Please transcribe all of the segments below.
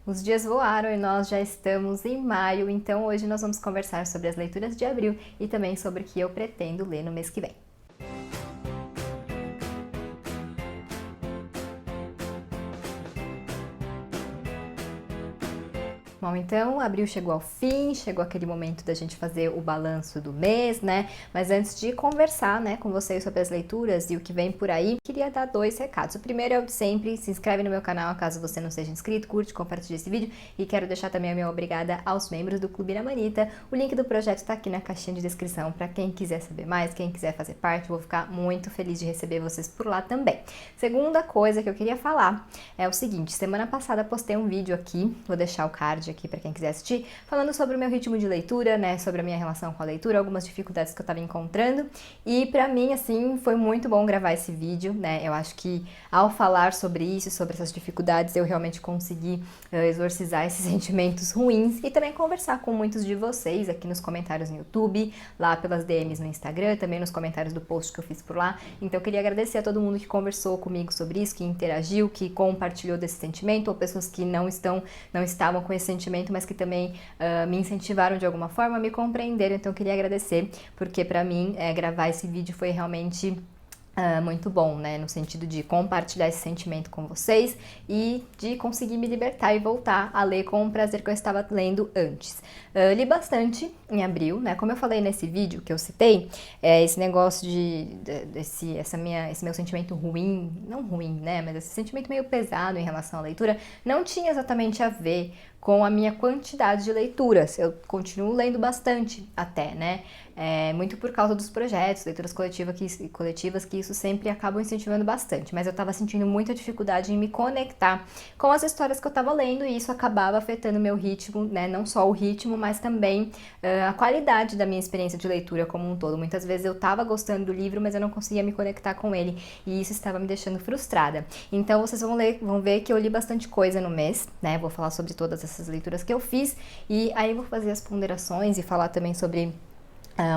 Os dias voaram e nós já estamos em maio, então hoje nós vamos conversar sobre as leituras de abril e também sobre o que eu pretendo ler no mês que vem. Bom, então abril chegou ao fim, chegou aquele momento da gente fazer o balanço do mês, né? Mas antes de conversar, né, com vocês sobre as leituras e o que vem por aí, queria dar dois recados. O primeiro é o de sempre, se inscreve no meu canal caso você não seja inscrito, curte, compartilhe esse vídeo e quero deixar também a minha obrigada aos membros do Clube da Manita. O link do projeto tá aqui na caixinha de descrição para quem quiser saber mais, quem quiser fazer parte, vou ficar muito feliz de receber vocês por lá também. Segunda coisa que eu queria falar é o seguinte, semana passada postei um vídeo aqui, vou deixar o card aqui para quem quiser assistir, falando sobre o meu ritmo de leitura, né, sobre a minha relação com a leitura, algumas dificuldades que eu estava encontrando, e para mim, assim, foi muito bom gravar esse vídeo, né, eu acho que ao falar sobre isso, sobre essas dificuldades, eu realmente consegui exorcizar esses sentimentos ruins e também conversar com muitos de vocês aqui nos comentários no YouTube, lá pelas DMs no Instagram, também nos comentários do post que eu fiz por lá, então eu queria agradecer a todo mundo que conversou comigo sobre isso, que interagiu, que compartilhou desse sentimento, ou pessoas que não estavam com esse sentimento, mas que também me incentivaram de alguma forma, me compreenderam, então eu queria agradecer, porque para mim gravar esse vídeo foi realmente muito bom, né, no sentido de compartilhar esse sentimento com vocês e de conseguir me libertar e voltar a ler com o prazer que eu estava lendo antes. Li bastante em abril, né, como eu falei nesse vídeo que eu citei, esse negócio esse meu sentimento ruim, não ruim, né, mas esse sentimento meio pesado em relação à leitura, não tinha exatamente a ver com a minha quantidade de leituras. Eu continuo lendo bastante até, né? Muito por causa dos projetos, leituras coletivas, que isso sempre acaba incentivando bastante. Mas eu estava sentindo muita dificuldade em me conectar com as histórias que eu estava lendo e isso acabava afetando o meu ritmo, né? Não só o ritmo, mas também a qualidade da minha experiência de leitura como um todo. Muitas vezes eu estava gostando do livro, mas eu não conseguia me conectar com ele e isso estava me deixando frustrada. Então vocês vão ver que eu li bastante coisa no mês, né? Vou falar sobre todas essas leituras que eu fiz e aí vou fazer as ponderações e falar também sobre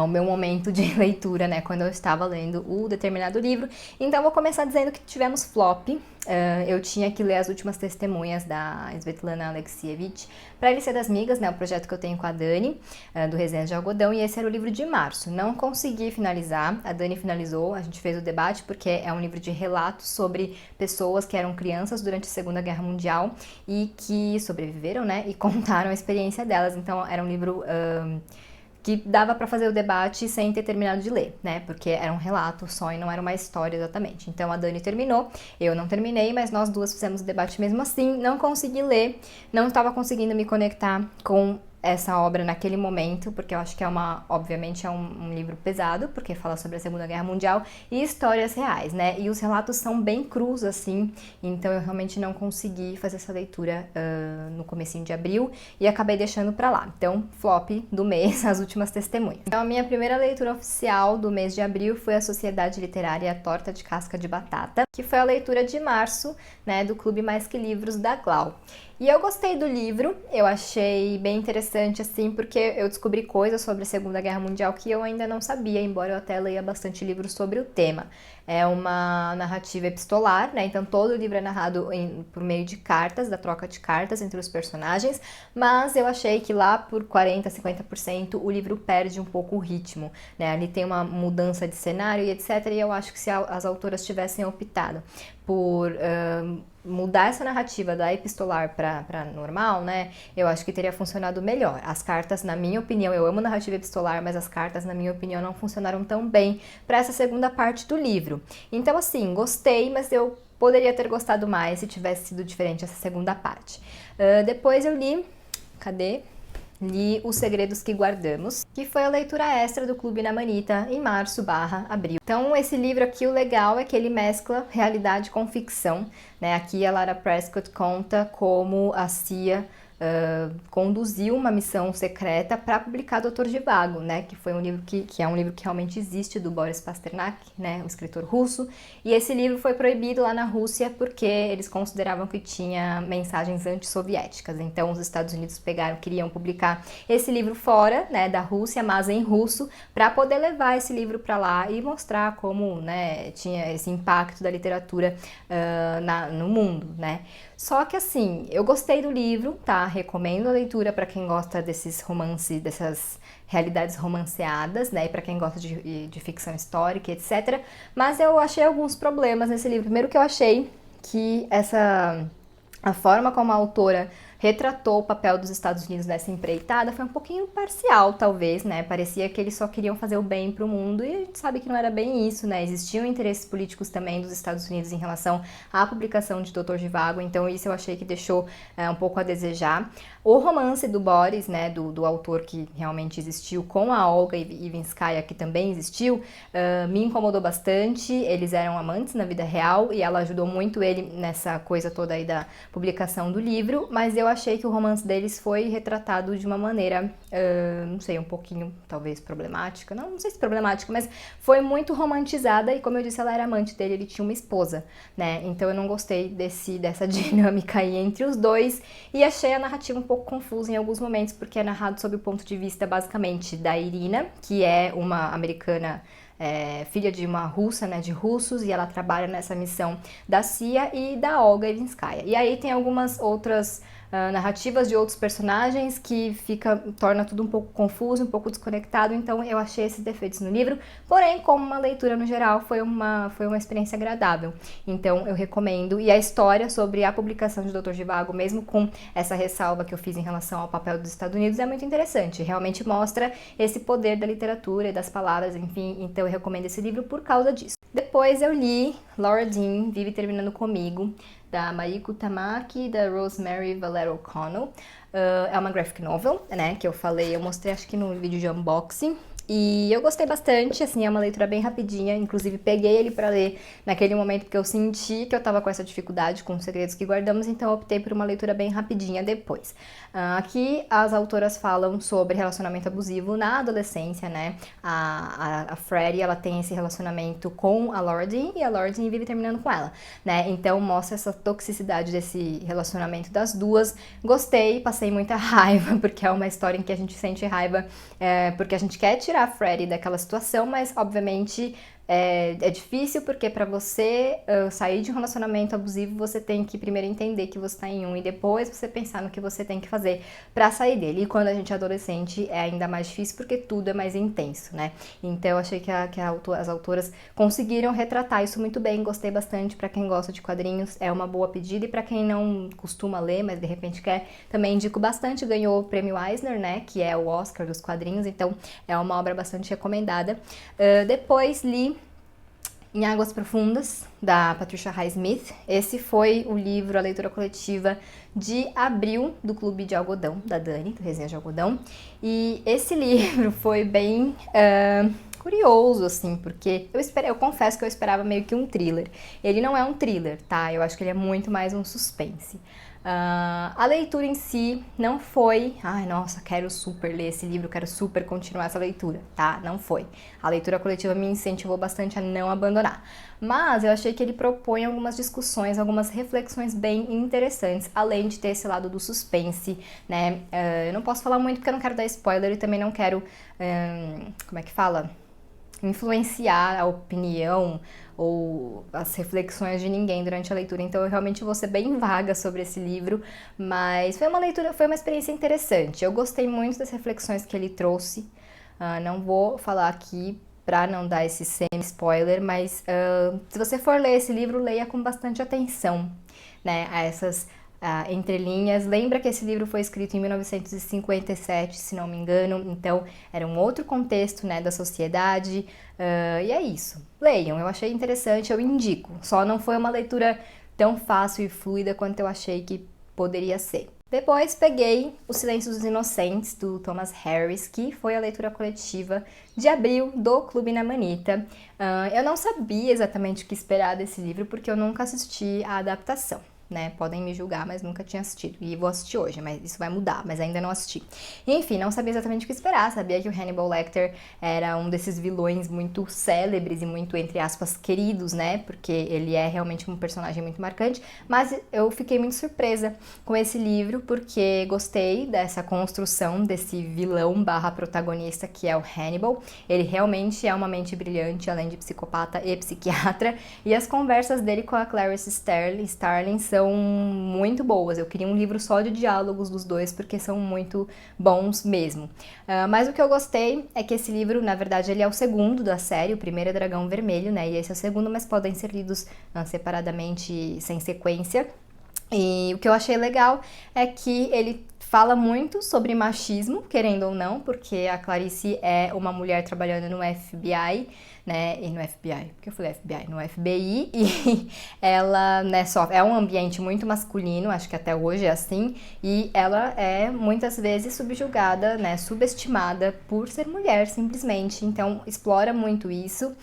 o meu momento de leitura, né, quando eu estava lendo o determinado livro. Então, vou começar dizendo que tivemos flop. Eu tinha que ler As Últimas Testemunhas, da Svetlana Alexievich, para Ele Ser das Migas, né, o projeto que eu tenho com a Dani, do Resenhas de Algodão, e esse era o livro de março. Não consegui finalizar, a Dani finalizou, a gente fez o debate, porque é um livro de relatos sobre pessoas que eram crianças durante a Segunda Guerra Mundial e que sobreviveram, né, e contaram a experiência delas. Então, era um livro que dava para fazer o debate sem ter terminado de ler, né? Porque era um relato só e não era uma história exatamente. Então a Dani terminou, eu não terminei, mas nós duas fizemos o debate mesmo assim. Não consegui ler, não estava conseguindo me conectar com essa obra naquele momento, porque eu acho que obviamente é um livro pesado, porque fala sobre a Segunda Guerra Mundial e histórias reais, né? E os relatos são bem crus, assim, então eu realmente não consegui fazer essa leitura no comecinho de abril e acabei deixando pra lá. Então, flop do mês, As Últimas Testemunhas. Então, a minha primeira leitura oficial do mês de abril foi a Sociedade Literária Torta de Casca de Batata, que foi a leitura de março, né, do Clube Mais Que Livros da Glau. E eu gostei do livro, eu achei bem interessante, assim, porque eu descobri coisas sobre a Segunda Guerra Mundial que eu ainda não sabia, embora eu até leia bastante livros sobre o tema. É uma narrativa epistolar, né? Então todo o livro é narrado por meio de cartas, da troca de cartas entre os personagens, mas eu achei que lá por 40, 50% o livro perde um pouco o ritmo, né? Ali tem uma mudança de cenário e etc. E eu acho que se as autoras tivessem optado por mudar essa narrativa da epistolar para normal, né, eu acho que teria funcionado melhor. As cartas, na minha opinião, eu amo narrativa epistolar, mas as cartas, na minha opinião, não funcionaram tão bem para essa segunda parte do livro. Então, assim, gostei, mas eu poderia ter gostado mais se tivesse sido diferente essa segunda parte. Depois eu li... Cadê? Li Os Segredos que Guardamos, que foi a leitura extra do Clube na Manita em março/abril. Então, esse livro aqui, o legal é que ele mescla realidade com ficção, né? Aqui a Lara Prescott conta como a CIA conduziu uma missão secreta para publicar Doutor Zhivago, né, que foi um livro que é um livro que realmente existe, do Boris Pasternak, né, um escritor russo, e esse livro foi proibido lá na Rússia porque eles consideravam que tinha mensagens antissoviéticas. Então os Estados Unidos queriam publicar esse livro fora, né, da Rússia, mas em russo, para poder levar esse livro para lá e mostrar como, né, tinha esse impacto da literatura no mundo, né. Só que assim, eu gostei do livro, tá? Recomendo a leitura para quem gosta desses romances, dessas realidades romanceadas, né? E para quem gosta de ficção histórica, etc. Mas eu achei alguns problemas nesse livro. Primeiro que eu achei que a forma como a autora retratou o papel dos Estados Unidos nessa empreitada foi um pouquinho parcial, talvez, né? Parecia que eles só queriam fazer o bem para o mundo e a gente sabe que não era bem isso, né? Existiam interesses políticos também dos Estados Unidos em relação à publicação de Doutor Zhivago, então isso eu achei que deixou um pouco a desejar. O romance do Boris, né, do autor que realmente existiu, com a Olga Ivinskaya, que também existiu, me incomodou bastante. Eles eram amantes na vida real e ela ajudou muito ele nessa coisa toda aí da publicação do livro, mas eu achei que o romance deles foi retratado de uma maneira, não sei, um pouquinho talvez problemática, não sei se problemática, mas foi muito romantizada e, como eu disse, ela era amante dele, ele tinha uma esposa, né, então eu não gostei dessa dinâmica aí entre os dois e achei a narrativa um pouco confusa em alguns momentos, porque é narrado sob o ponto de vista basicamente da Irina, que é uma americana, filha de uma russa, né, de russos, e ela trabalha nessa missão da CIA, e da Olga Ivinskaya. E aí tem algumas outras narrativas de outros personagens que torna tudo um pouco confuso, um pouco desconectado, então eu achei esses defeitos no livro, porém, como uma leitura no geral, foi uma experiência agradável, então eu recomendo. E a história sobre a publicação de Doutor Zhivago, mesmo com essa ressalva que eu fiz em relação ao papel dos Estados Unidos, é muito interessante, realmente mostra esse poder da literatura e das palavras, enfim, então eu recomendo esse livro por causa disso. Depois eu li Laura Dean, Vive Terminando Comigo, da Mariko Tamaki e da Rosemary Valero O'Connell. É uma graphic novel, né, que eu mostrei acho que no vídeo de unboxing. E eu gostei bastante, assim, é uma leitura bem rapidinha, inclusive peguei ele pra ler naquele momento que eu senti que eu tava com essa dificuldade com Os Segredos que Guardamos, então eu optei por uma leitura bem rapidinha depois. Aqui as autoras falam sobre relacionamento abusivo na adolescência, né? A Freddie, ela tem esse relacionamento com a Lorde e a Lorde vive terminando com ela, né? Então mostra essa toxicidade desse relacionamento das duas. Gostei, passei muita raiva, porque é uma história em que a gente sente raiva porque a gente quer tirar a Freddie daquela situação, mas obviamente é difícil, porque para você sair de um relacionamento abusivo, você tem que primeiro entender que você tá em um e depois você pensar no que você tem que fazer para sair dele. E quando a gente é adolescente é ainda mais difícil, porque tudo é mais intenso, né? Então eu achei que as autoras conseguiram retratar isso muito bem, gostei bastante. Para quem gosta de quadrinhos é uma boa pedida, e para quem não costuma ler, mas de repente quer, também indico bastante. Ganhou o prêmio Eisner, né, que é o Oscar dos quadrinhos, então é uma obra bastante recomendada. Depois li Em Águas Profundas, da Patricia Highsmith. Esse foi o livro, a leitura coletiva de abril do Clube de Algodão, da Dani, do Resenha de Algodão. E esse livro foi bem curioso, assim, porque eu confesso que eu esperava meio que um thriller. Ele não é um thriller, tá? Eu acho que ele é muito mais um suspense. A leitura em si não foi, ai nossa, quero super ler esse livro, quero super continuar essa leitura, tá? Não foi. A leitura coletiva me incentivou bastante a não abandonar. Mas eu achei que ele propõe algumas discussões, algumas reflexões bem interessantes, além de ter esse lado do suspense, né? Eu não posso falar muito porque eu não quero dar spoiler e também não quero, como é que fala? Influenciar a opinião ou as reflexões de ninguém durante a leitura, então eu realmente vou ser bem vaga sobre esse livro, mas foi uma experiência interessante. Eu gostei muito das reflexões que ele trouxe. Não vou falar aqui para não dar esse semi-spoiler, mas se você for ler esse livro, leia com bastante atenção, né, a essas entrelinhas. Lembra que esse livro foi escrito em 1957, se não me engano, então era um outro contexto, né, da sociedade, e é isso. Leiam, eu achei interessante, eu indico. Só não foi uma leitura tão fácil e fluida quanto eu achei que poderia ser. Depois peguei O Silêncio dos Inocentes, do Thomas Harris, que foi a leitura coletiva de abril do Clube na Manita. Eu não sabia exatamente o que esperar desse livro, porque eu nunca assisti a adaptação. né? Podem me julgar, mas nunca tinha assistido. E vou assistir hoje, mas isso vai mudar, mas ainda não assisti. Enfim, não sabia exatamente o que esperar. Sabia que o Hannibal Lecter era um desses vilões muito célebres e muito, entre aspas, queridos, né? Porque ele é realmente um personagem muito marcante. Mas eu fiquei muito surpresa com esse livro, porque gostei dessa construção desse vilão barra protagonista que é o Hannibal. Ele realmente é uma mente brilhante, além de psicopata e psiquiatra. E as conversas dele com a Clarice Starling são muito boas. Eu queria um livro só de diálogos dos dois, porque são muito bons mesmo. Mas o que eu gostei é que esse livro, na verdade, ele é o segundo da série. O primeiro é Dragão Vermelho, né? E esse é o segundo, mas podem ser lidos separadamente, sem sequência. E o que eu achei legal é que ele fala muito sobre machismo, querendo ou não, porque a Clarice é uma mulher trabalhando no FBI, né, e no FBI, porque eu falei FBI, no FBI, e ela, né, é um ambiente muito masculino, acho que até hoje é assim, e ela é muitas vezes subjugada, né, subestimada por ser mulher, simplesmente, então explora muito isso,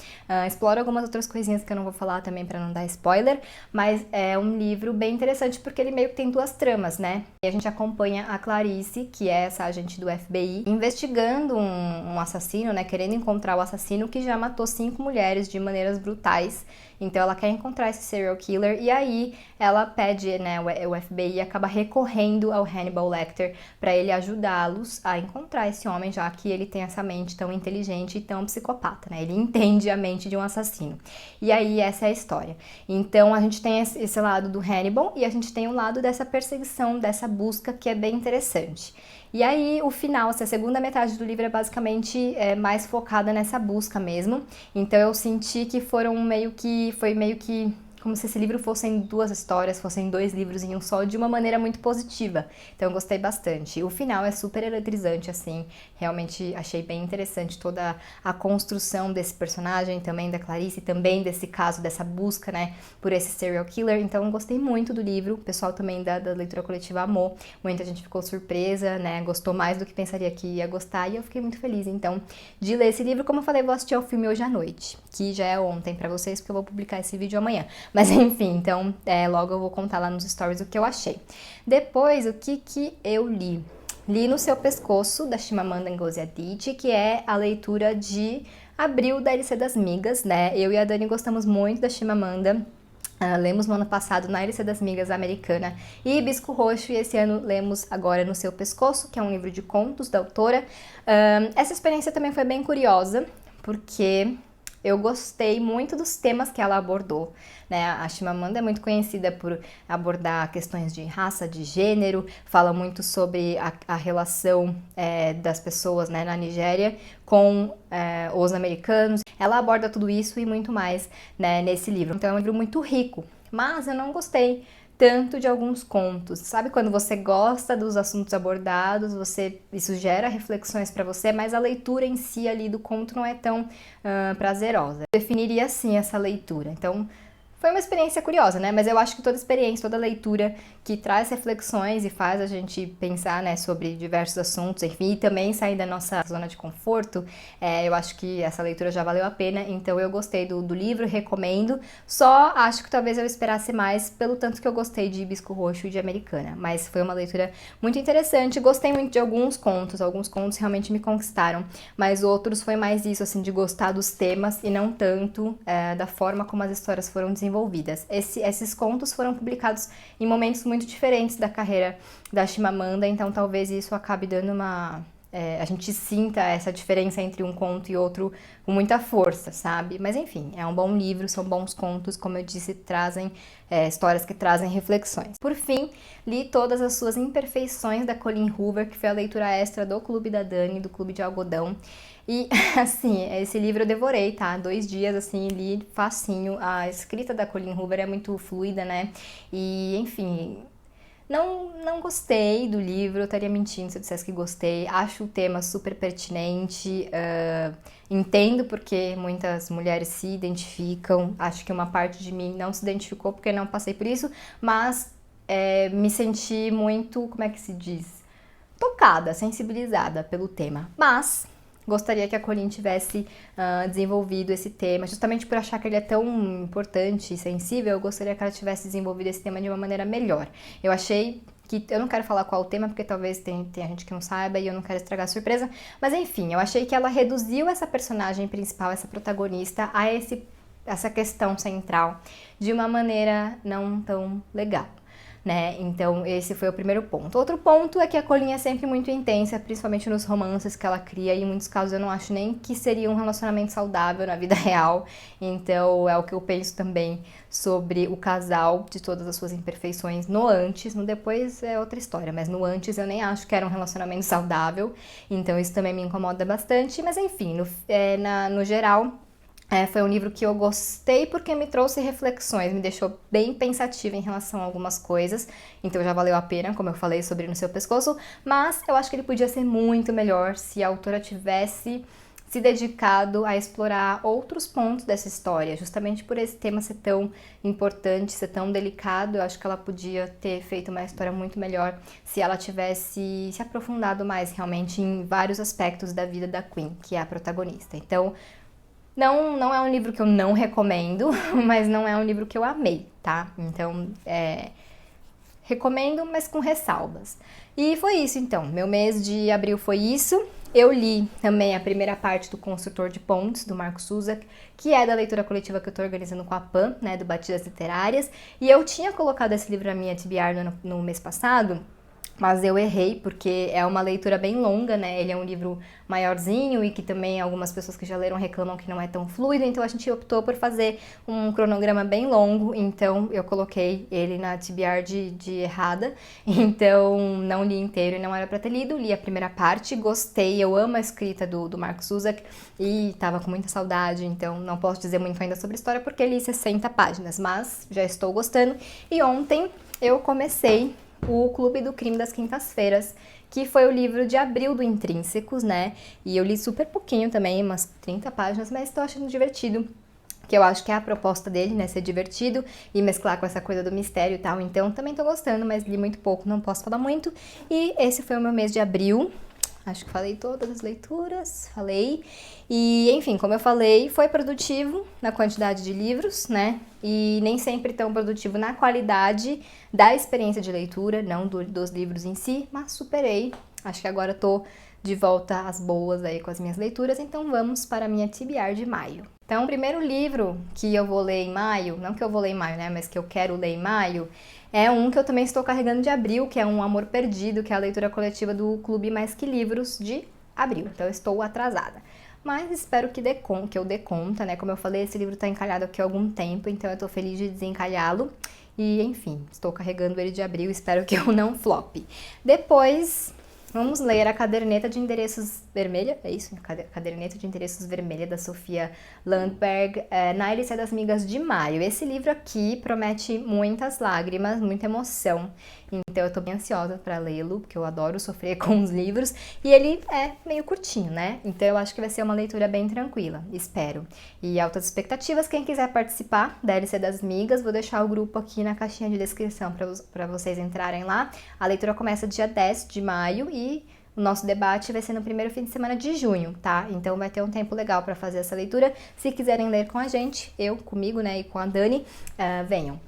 explora algumas outras coisinhas que eu não vou falar também para não dar spoiler, mas é um livro bem interessante porque ele meio que tem duas tramas, né, e a gente acompanha a Clarice, que é essa agente do FBI, investigando um assassino, né, querendo encontrar o assassino que já matou 5 mulheres de maneiras brutais. Então ela quer encontrar esse serial killer e aí ela pede, né, o FBI acaba recorrendo ao Hannibal Lecter para ele ajudá-los a encontrar esse homem, já que ele tem essa mente tão inteligente e tão psicopata, né? Ele entende a mente de um assassino. E aí essa é a história. Então a gente tem esse lado do Hannibal e a gente tem o lado dessa perseguição, dessa busca que é bem interessante. E aí, o final, a segunda metade do livro é basicamente mais focada nessa busca mesmo. Então eu senti que foi meio que como se esse livro fossem duas histórias, fossem 2 livros em um só, de uma maneira muito positiva. Então eu gostei bastante. O final é super eletrizante, assim, realmente achei bem interessante toda a construção desse personagem, também da Clarice, também desse caso, dessa busca, né, por esse serial killer. Então eu gostei muito do livro, o pessoal também da leitura coletiva amou, muita gente ficou surpresa, né, gostou mais do que pensaria que ia gostar, e eu fiquei muito feliz, então, de ler esse livro. Como eu falei, vou assistir ao filme hoje à noite, que já é ontem pra vocês, porque eu vou publicar esse vídeo amanhã. Mas enfim, então logo eu vou contar lá nos stories o que eu achei. Depois, o que eu li? Li No Seu Pescoço, da Chimamanda Ngozi Adichie, que é a leitura de abril da LC das Migas, né? Eu e a Dani gostamos muito da Chimamanda. Lemos no ano passado na LC das Migas americana e Hibisco Roxo, e esse ano lemos agora No Seu Pescoço, que é um livro de contos da autora. Essa experiência também foi bem curiosa, porque eu gostei muito dos temas que ela abordou, né? A Chimamanda é muito conhecida por abordar questões de raça, de gênero, fala muito sobre a relação das pessoas, né, na Nigéria com os americanos. Ela aborda tudo isso e muito mais, né, nesse livro. Então é um livro muito rico, mas eu não gostei tanto de alguns contos. Sabe quando você gosta dos assuntos abordados, isso gera reflexões para você, mas a leitura em si ali do conto não é tão prazerosa. Eu definiria assim essa leitura. Então, foi uma experiência curiosa, né? Mas eu acho que toda experiência, toda leitura que traz reflexões e faz a gente pensar, né, sobre diversos assuntos, enfim, e também sair da nossa zona de conforto, eu acho que essa leitura já valeu a pena. Então eu gostei do livro, recomendo. Só acho que talvez eu esperasse mais pelo tanto que eu gostei de Hibisco Roxo e de Americana. Mas foi uma leitura muito interessante. Gostei muito de alguns contos realmente me conquistaram, mas outros foi mais isso, assim, de gostar dos temas e não tanto da forma como as histórias foram desenvolvidas. Esses contos foram publicados em momentos muito diferentes da carreira da Chimamanda, então talvez isso acabe dando a gente sinta essa diferença entre um conto e outro com muita força, sabe? Mas enfim, é um bom livro, são bons contos, como eu disse, trazem histórias que trazem reflexões. Por fim, li Todas as Suas Imperfeições, da Colleen Hoover, que foi a leitura extra do Clube da Dani, do Clube de Algodão. E, assim, esse livro eu devorei, tá? 2 dias, assim, li facinho. A escrita da Colleen Hoover é muito fluida, né? E, enfim, não gostei do livro, eu estaria mentindo se eu dissesse que gostei. Acho o tema super pertinente, entendo porque muitas mulheres se identificam. Acho que uma parte de mim não se identificou porque não passei por isso, mas me senti muito, como é que se diz? Tocada, sensibilizada pelo tema. Mas gostaria que a Colleen tivesse desenvolvido esse tema, justamente por achar que ele é tão importante e sensível, eu gostaria que ela tivesse desenvolvido esse tema de uma maneira melhor. Eu achei que, eu não quero falar qual o tema, porque talvez tenha gente que não saiba e eu não quero estragar a surpresa, mas enfim, eu achei que ela reduziu essa personagem principal, essa protagonista, a essa questão central de uma maneira não tão legal. Né? Então esse foi o primeiro ponto. Outro ponto é que a Colleen é sempre muito intensa, principalmente nos romances que ela cria, e em muitos casos eu não acho nem que seria um relacionamento saudável na vida real. Então é o que eu penso também sobre o casal, de todas as suas imperfeições no antes, no depois é outra história, mas no antes eu nem acho que era um relacionamento saudável, então isso também me incomoda bastante, mas enfim, no geral, foi um livro que eu gostei porque me trouxe reflexões, me deixou bem pensativa em relação a algumas coisas, então já valeu a pena, como eu falei sobre No Seu Pescoço, mas eu acho que ele podia ser muito melhor se a autora tivesse se dedicado a explorar outros pontos dessa história, justamente por esse tema ser tão importante, ser tão delicado. Eu acho que ela podia ter feito uma história muito melhor se ela tivesse se aprofundado mais realmente em vários aspectos da vida da Queen, que é a protagonista. Então, não é um livro que eu não recomendo, mas não é um livro que eu amei, tá? Então, recomendo, mas com ressalvas. E foi isso, então. Meu mês de abril foi isso. Eu li também a primeira parte do Construtor de Pontes, do Marco Suzak, que é da leitura coletiva que eu tô organizando com a PAN, né, do Batidas Literárias. E eu tinha colocado esse livro na minha TBR no mês passado, mas eu errei, porque é uma leitura bem longa, né? Ele é um livro maiorzinho e que também algumas pessoas que já leram reclamam que não é tão fluido, então a gente optou por fazer um cronograma bem longo, então eu coloquei ele na TBR de errada, então não li inteiro e não era pra ter lido, li a primeira parte, gostei, eu amo a escrita do Marco Suzak e tava com muita saudade, então não posso dizer muito ainda sobre a história porque li 60 páginas, mas já estou gostando. E ontem eu comecei o Clube do Crime das Quintas-Feiras, que foi o livro de abril do Intrínsecos, né? E eu li super pouquinho também, umas 30 páginas, mas estou achando divertido, que eu acho que é a proposta dele, né? Ser divertido e mesclar com essa coisa do mistério e tal. Então, também tô gostando, mas li muito pouco, não posso falar muito. E esse foi o meu mês de abril. Acho que falei todas as leituras, falei. E, enfim, como eu falei, foi produtivo na quantidade de livros, né? E nem sempre tão produtivo na qualidade da experiência de leitura, não dos livros em si, mas superei. Acho que agora tô de volta às boas aí com as minhas leituras, então vamos para a minha TBR de maio. Então, o primeiro livro que eu vou ler em maio, não que eu vou ler em maio, né, mas que eu quero ler em maio, é um que eu também estou carregando de abril, que é Um Amor Perdido, que é a leitura coletiva do Clube Mais Que Livros de abril. Então, eu estou atrasada. Mas espero que eu dê conta, né? Como eu falei, esse livro está encalhado aqui há algum tempo, então eu estou feliz de desencalhá-lo. E, enfim, estou carregando ele de abril, espero que eu não flop. Depois, vamos ler A Caderneta de Endereços Vermelha, é isso? Caderneta de Endereços Vermelha, da Sofia Landberg, na Elícia das Migas de maio. Esse livro aqui promete muitas lágrimas, muita emoção. Então eu tô bem ansiosa pra lê-lo, porque eu adoro sofrer com os livros. E ele é meio curtinho, né? Então eu acho que vai ser uma leitura bem tranquila, espero. E altas expectativas, quem quiser participar da LC das Migas, vou deixar o grupo aqui na caixinha de descrição pra vocês entrarem lá. A leitura começa dia 10 de maio e o nosso debate vai ser no primeiro fim de semana de junho, tá? Então vai ter um tempo legal para fazer essa leitura. Se quiserem ler com a gente, comigo, né, e com a Dani, venham.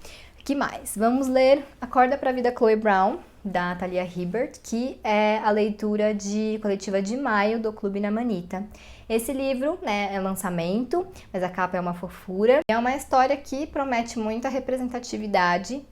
Que mais? Vamos ler Acorda pra Vida, Chloe Brown, da Thalia Hibbert, que é a leitura coletiva de maio do Clube na Manita. Esse livro, né, é lançamento, mas a capa é uma fofura. É uma história que promete muita representatividade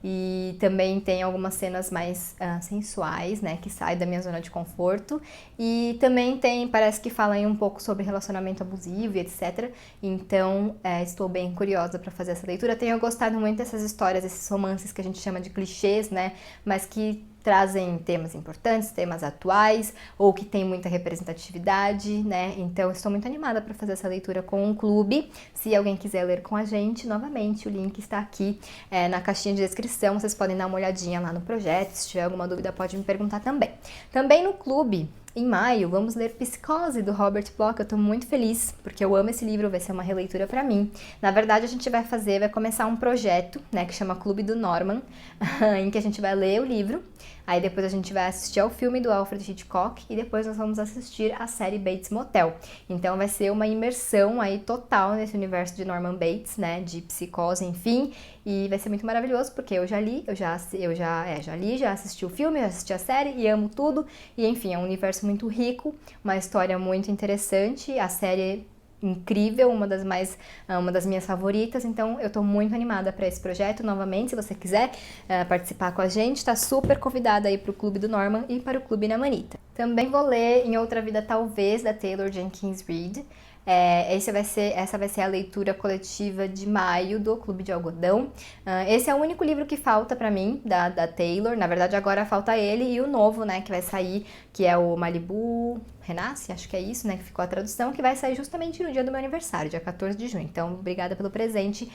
e também tem algumas cenas mais sensuais, né, que saem da minha zona de conforto. E também parece que fala aí um pouco sobre relacionamento abusivo e etc. Então, estou bem curiosa para fazer essa leitura. Tenho gostado muito dessas histórias, esses romances que a gente chama de clichês, né, mas que trazem temas importantes, temas atuais, ou que tem muita representatividade, né? Então, estou muito animada para fazer essa leitura com o clube. Se alguém quiser ler com a gente, novamente, o link está aqui na caixinha de descrição. Vocês podem dar uma olhadinha lá no projeto. Se tiver alguma dúvida, pode me perguntar também. Também no clube, em maio, vamos ler Psicose, do Robert Bloch. Eu tô muito feliz, porque eu amo esse livro, vai ser uma releitura pra mim. Na verdade, a gente vai começar um projeto, né, que chama Clube do Norman, em que a gente vai ler o livro, Aí depois a gente vai assistir ao filme do Alfred Hitchcock e depois nós vamos assistir a série Bates Motel. Então vai ser uma imersão aí total nesse universo de Norman Bates, né, de psicose, enfim, e vai ser muito maravilhoso porque eu já li, já assisti o filme, já assisti a série e amo tudo, e enfim, é um universo muito rico, uma história muito interessante, a série incrível, uma das minhas favoritas, então eu tô muito animada para esse projeto. Novamente, se você quiser participar com a gente, tá super convidada aí pro Clube do Norman e para o Clube na Manita. Também vou ler Em Outra Vida Talvez, da Taylor Jenkins Reid. Essa vai ser a leitura coletiva de maio do Clube de Algodão. Esse é o único livro que falta pra mim, da Taylor. Na verdade, agora falta ele e o novo, né, que vai sair, que é o Malibu Renasce, acho que é isso, né, que ficou a tradução, que vai sair justamente no dia do meu aniversário, dia 14 de junho. Então, obrigada pelo presente.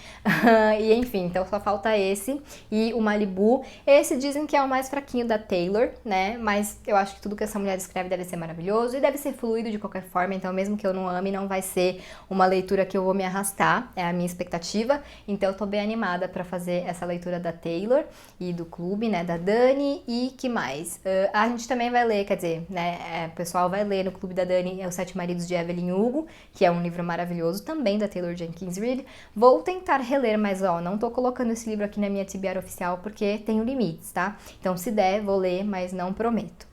E enfim, então só falta esse e o Malibu. Esse dizem que é o mais fraquinho da Taylor, né, mas eu acho que tudo que essa mulher escreve deve ser maravilhoso e deve ser fluido de qualquer forma, então mesmo que eu não ame, não vai ser uma leitura que eu vou me arrastar, é a minha expectativa. Então eu tô bem animada pra fazer essa leitura da Taylor e do clube, né, da Dani. E que mais? A gente também vai ler, quer dizer, né, o pessoal vai ler no clube da Dani Os Sete Maridos de Evelyn Hugo, que é um livro maravilhoso também da Taylor Jenkins Reid. Vou tentar reler, mas ó, não tô colocando esse livro aqui na minha TBR oficial porque tenho limites, tá? Então se der, vou ler, mas não prometo.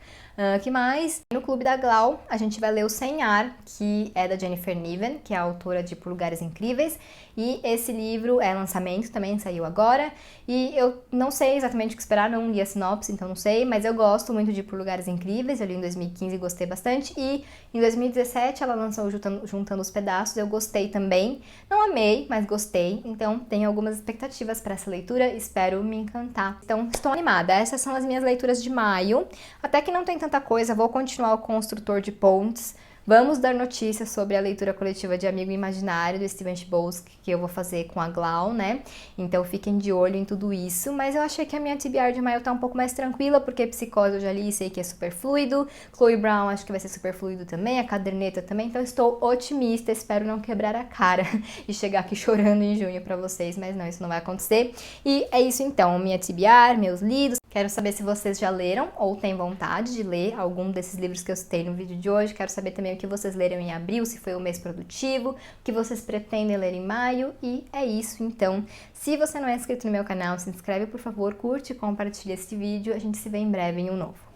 Que mais? No Clube da Glau, a gente vai ler O Sem Ar, que é da Jennifer Niven, que é a autora de Por Lugares Incríveis. E esse livro é lançamento, também saiu agora. E eu não sei exatamente o que esperar, não li a sinopse, então não sei. Mas eu gosto muito de Por Lugares Incríveis, eu li em 2015 e gostei bastante. E em 2017 ela lançou Juntando os Pedaços, eu gostei também. Não amei, mas gostei. Então tenho algumas expectativas para essa leitura, espero me encantar. Então estou animada. Essas são as minhas leituras de maio. Até que não tem tanta coisa, vou continuar o Construtor de Pontes. Vamos dar notícias sobre a leitura coletiva de Amigo Imaginário do Steven Chbosky, que eu vou fazer com a Glau, né? Então fiquem de olho em tudo isso. Mas eu achei que a minha TBR de maio tá um pouco mais tranquila, porque Psicose eu já li e sei que é super fluido. Chloe Brown acho que vai ser super fluido também, a Caderneta também. Então estou otimista, espero não quebrar a cara e chegar aqui chorando em junho pra vocês. Mas não, isso não vai acontecer. E é isso então, minha TBR, meus lidos. Quero saber se vocês já leram ou têm vontade de ler algum desses livros que eu citei no vídeo de hoje. Quero saber também o que vocês leram em abril, se foi um mês produtivo, o que vocês pretendem ler em maio. E é isso então. Se você não é inscrito no meu canal, se inscreve por favor, curte e compartilha esse vídeo. A gente se vê em breve em um novo.